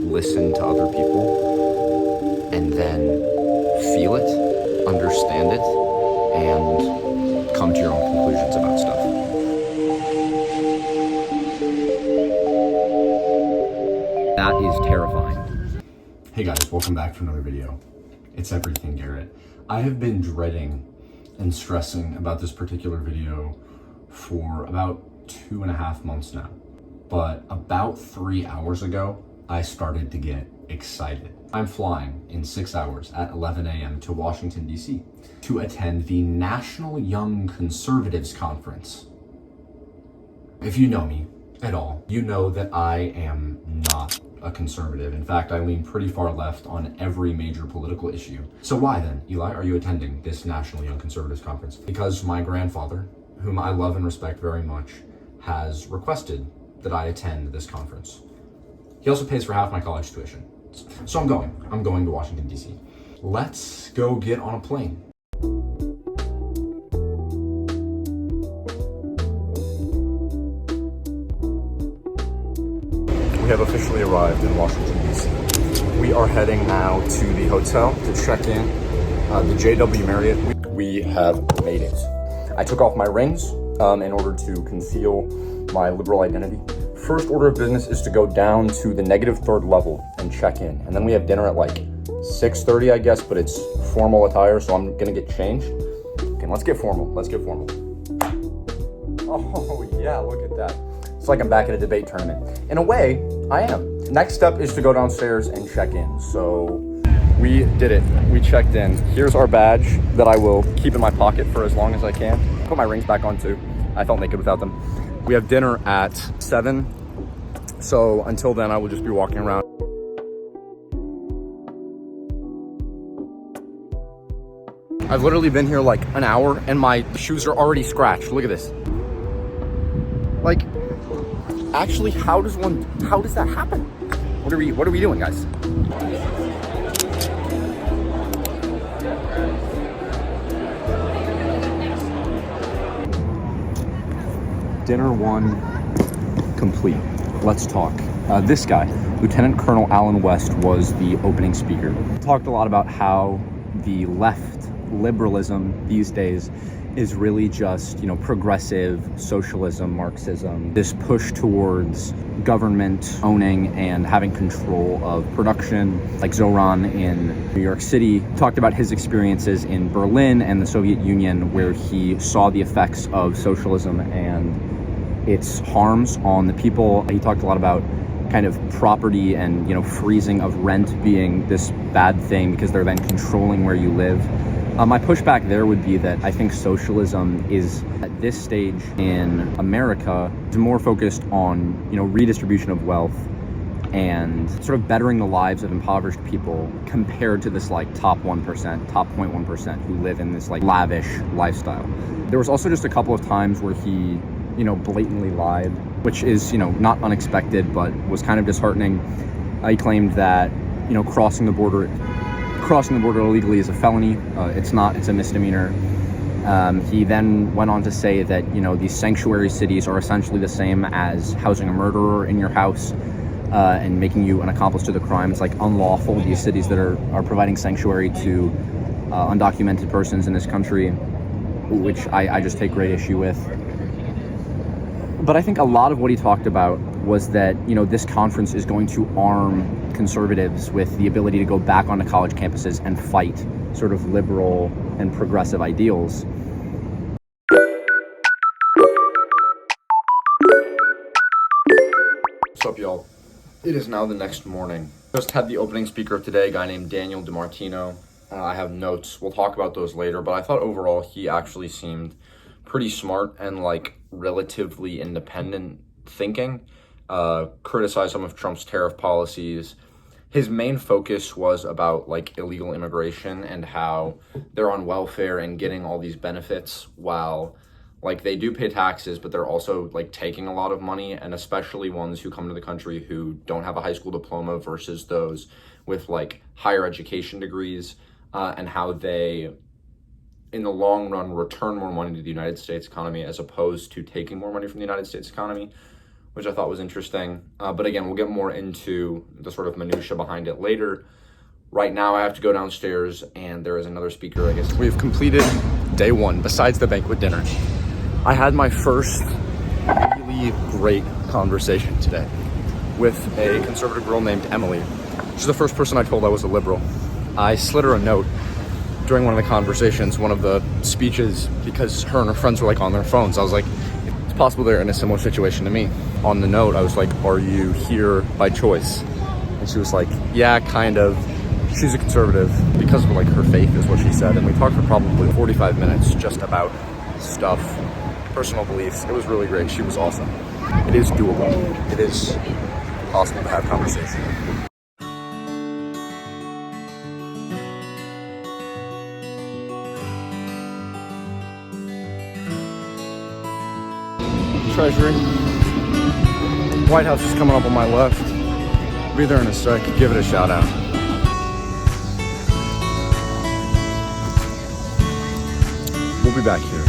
listen to other people and then feel it, understand it, and come to your own conclusions about stuff. That is terrifying. Hey guys, welcome back to another video. It's Everything Garrett. I have been dreading and stressing about this particular video for about 2.5 months now. But about 3 hours ago, I started to get excited. I'm flying in 6 hours at 11 a.m. to Washington, D.C. to attend the National Young Conservatives Conference. If you know me at all, you know that I am not a conservative. In fact, I lean pretty far left on every major political issue. So why then, Eli, are you attending this National Young Conservatives Conference? Because my grandfather, whom I love and respect very much, has requested that I attend this conference. He also pays for half my college tuition. So I'm going to Washington, D.C. Let's go get on a plane. We have officially arrived in Washington, D.C. We are heading now to the hotel to check in, the JW Marriott. We have made it. I took off my rings in order to conceal my liberal identity. First order of business is to go down to the -3rd level and check in. And then we have dinner at like 6:30, I guess, but it's formal attire, so I'm gonna get changed. Okay, let's get formal. Oh yeah, look at that. It's like I'm back at a debate tournament. In a way, I am. Next step is to go downstairs and check in. So we did it. We checked in. Here's our badge that I will keep in my pocket for as long as I can. Put my rings back on too. I felt naked without them. We have dinner at 7. So until then, I will just be walking around. I've literally been here like an hour and my shoes are already scratched. Look at this. Like, actually, how does that happen? What are we doing, guys? Dinner 1 complete. Let's talk. This guy, Lieutenant Colonel Allen West, was the opening speaker. Talked a lot about how the left liberalism these days is really just, progressive socialism, Marxism, this push towards government owning and having control of production, like Zoran in New York City. Talked about his experiences in Berlin and the Soviet Union, where he saw the effects of socialism and its harms on the people. He talked a lot about kind of property and, freezing of rent being this bad thing because they're then controlling where you live. My pushback there would be that I think socialism is, at this stage in America, is more focused on, redistribution of wealth and sort of bettering the lives of impoverished people compared to this like top 1%, top 0.1% who live in this like lavish lifestyle. There was also just a couple of times where he, blatantly lied, which is, not unexpected, but was kind of disheartening. He claimed that, crossing the border illegally is a felony. It's not, it's a misdemeanor. He then went on to say that, these sanctuary cities are essentially the same as housing a murderer in your house and making you an accomplice to the crime. It's like unlawful, these cities that are providing sanctuary to undocumented persons in this country, which I just take great issue with. But I think a lot of what he talked about was that, this conference is going to arm conservatives with the ability to go back onto college campuses and fight sort of liberal and progressive ideals. What's up, y'all? It is now the next morning. Just had the opening speaker of today, a guy named Daniel DiMartino. I have notes. We'll talk about those later, but I thought overall he actually seemed pretty smart and like relatively independent thinking. Criticized some of Trump's tariff policies. His main focus was about like illegal immigration and how they're on welfare and getting all these benefits while like they do pay taxes, but they're also like taking a lot of money, and especially ones who come to the country who don't have a high school diploma versus those with like higher education degrees, and how they in the long run return more money to the United States economy as opposed to taking more money from the United States economy, which I thought was interesting. But again, we'll get more into the sort of minutia behind it later. Right now, I have to go downstairs, and there is another speaker, I guess. We've completed day one, besides the banquet dinner. I had my first really great conversation today with a conservative girl named Emily. She's the first person I told I was a liberal. I slid her a note during one of the conversations, one of the speeches, because her and her friends were like on their phones. I was like, it's possible they're in a similar situation to me. On the note, I was like, are you here by choice? And she was like, yeah, kind of. She's a conservative because of like her faith is what she said. And we talked for probably 45 minutes just about stuff, personal beliefs. It was really great. She was awesome. It is doable. It is possible to have conversation. Treasury. White House is coming up on my left. Be there in a sec. Give it a shout out. We'll be back here.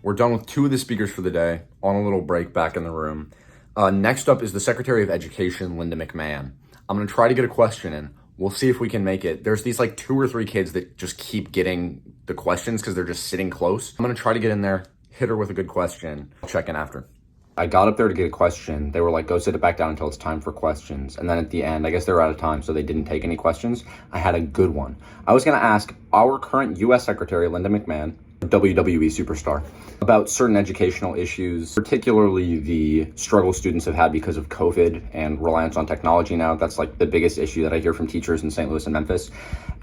We're done with two of the speakers for the day, on a little break back in the room. Next up is the Secretary of Education, Linda McMahon. I'm gonna try to get a question in. We'll see if we can make it. There's these like 2 or 3 kids that just keep getting the questions because they're just sitting close. I'm gonna try to get in there, hit her with a good question. I'll check in after. I got up there to get a question. They were like, go sit it back down until it's time for questions. And then at the end, I guess they were out of time, so they didn't take any questions. I had a good one. I was gonna ask our current US Secretary, Linda McMahon, WWE superstar, about certain educational issues, particularly the struggle students have had because of COVID and reliance on technology now. That's like the biggest issue that I hear from teachers in St. Louis and Memphis.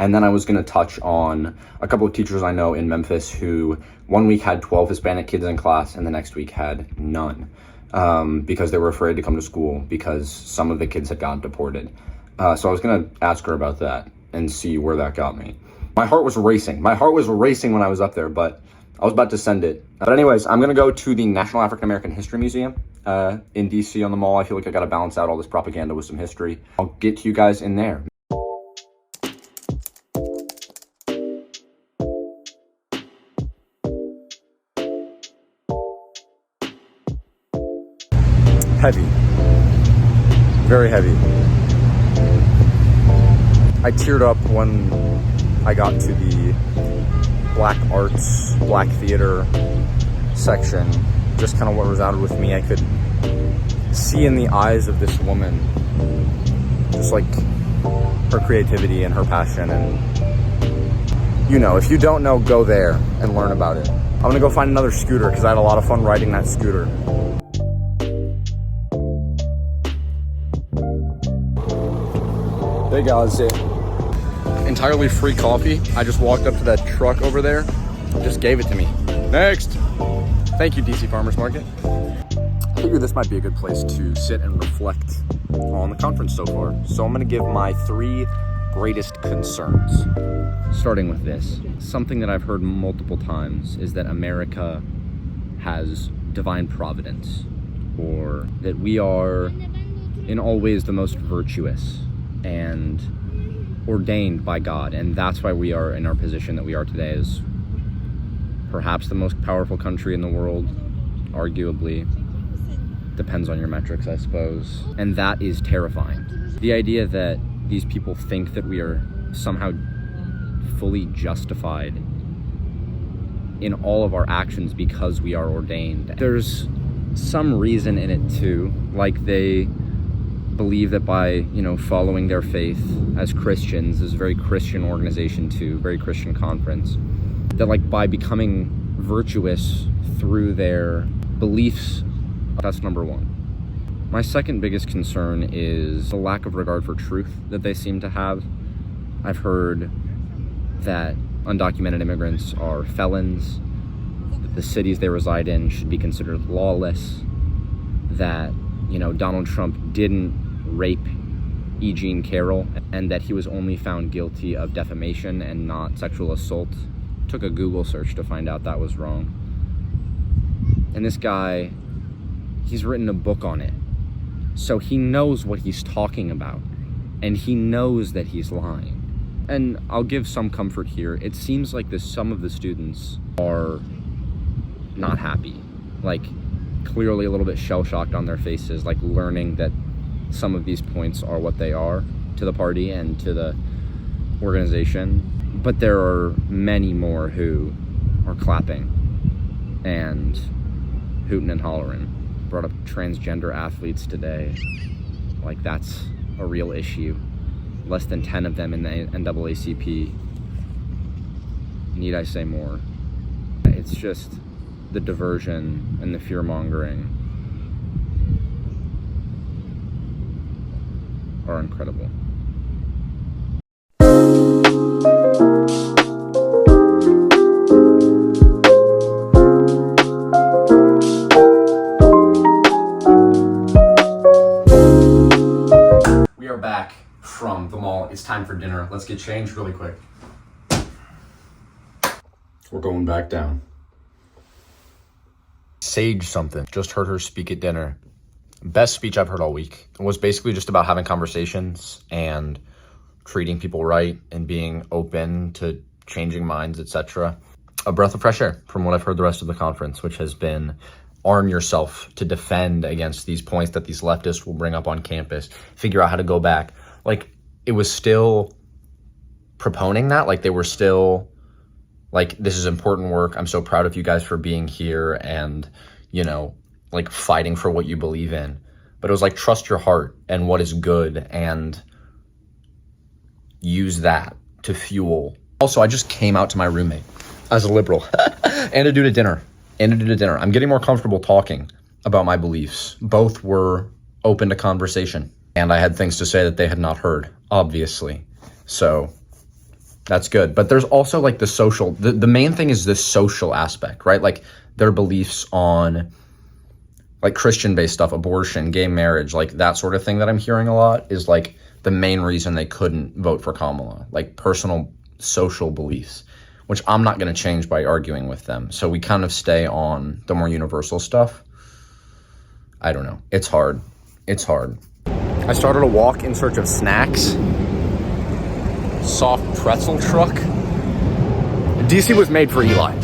And then I was gonna touch on a couple of teachers I know in Memphis who one week had 12 Hispanic kids in class and the next week had none because they were afraid to come to school because some of the kids had gotten deported. So I was gonna ask her about that and see where that got me. My heart was racing. My heart was racing when I was up there, but I was about to send it. But anyways, I'm gonna go to the National African American History Museum in DC on the Mall. I feel like I gotta balance out all this propaganda with some history. I'll get to you guys in there. Heavy. Very heavy. I teared up when I got to the Black Arts, Black Theater section. Just kind of what resounded with me. I could see in the eyes of this woman just like her creativity and her passion. And you know, if you don't know, go there and learn about it. I'm gonna go find another scooter because I had a lot of fun riding that scooter. Hey guys, entirely free coffee. I just walked up to that truck over there, just gave it to me. Next. Thank you, DC Farmers Market. I figured this might be a good place to sit and reflect on the conference so far. So I'm gonna give my 3 greatest concerns. Starting with this, something that I've heard multiple times is that America has divine providence, or that we are in all ways the most virtuous and ordained by God, and that's why we are in our position that we are today as perhaps the most powerful country in the world, arguably. Depends on your metrics, I suppose. And that is terrifying. The idea that these people think that we are somehow fully justified in all of our actions because we are ordained. There's some reason in it too, like they believe that by, you know, following their faith as Christians, is a very Christian organization too, very Christian conference, that like by becoming virtuous through their beliefs, that's number one. My second biggest concern is the lack of regard for truth that they seem to have. I've heard that undocumented immigrants are felons, that the cities they reside in should be considered lawless, that, you know, Donald Trump didn't rape E. Jean Carroll, and that he was only found guilty of defamation and not sexual assault. Took a Google search to find out that was wrong. And this guy, he's written a book on it. So he knows what he's talking about, and he knows that he's lying. And I'll give some comfort here. It seems like some of the students are not happy. Like, clearly a little bit shell-shocked on their faces, like learning that some of these points are what they are to the party and to the organization. But there are many more who are clapping and hooting and hollering. Brought up transgender athletes today. Like, that's a real issue. Less than 10 of them in the NAACP. Need I say more? It's just the diversion and the fear-mongering are incredible. We are back from the mall. It's time for dinner. Let's get changed really quick. We're going back down. Sage something. Just heard her speak at dinner. Best speech I've heard all week. It was basically just about having conversations and treating people right and being open to changing minds, etc. A breath of fresh air from what I've heard the rest of the conference, which has been arm yourself to defend against these points that these leftists will bring up on campus. Figure out how to go back. Like, it was still proponing that. Like, they were still like, this is important work. I'm so proud of you guys for being here and, you know, like fighting for what you believe in. But it was like, trust your heart and what is good and use that to fuel. Also, I just came out to my roommate as a liberal and a dude at dinner. I'm getting more comfortable talking about my beliefs. Both were open to conversation. And I had things to say that they had not heard, obviously. So that's good. But there's also like the social, the main thing is this social aspect, right? Like their beliefs on like Christian-based stuff, abortion, gay marriage, like that sort of thing that I'm hearing a lot is like the main reason they couldn't vote for Kamala, like personal social beliefs, which I'm not going to change by arguing with them. So we kind of stay on the more universal stuff. I don't know. It's hard. I started a walk in search of snacks. Soft pretzel truck. DC was made for Eli.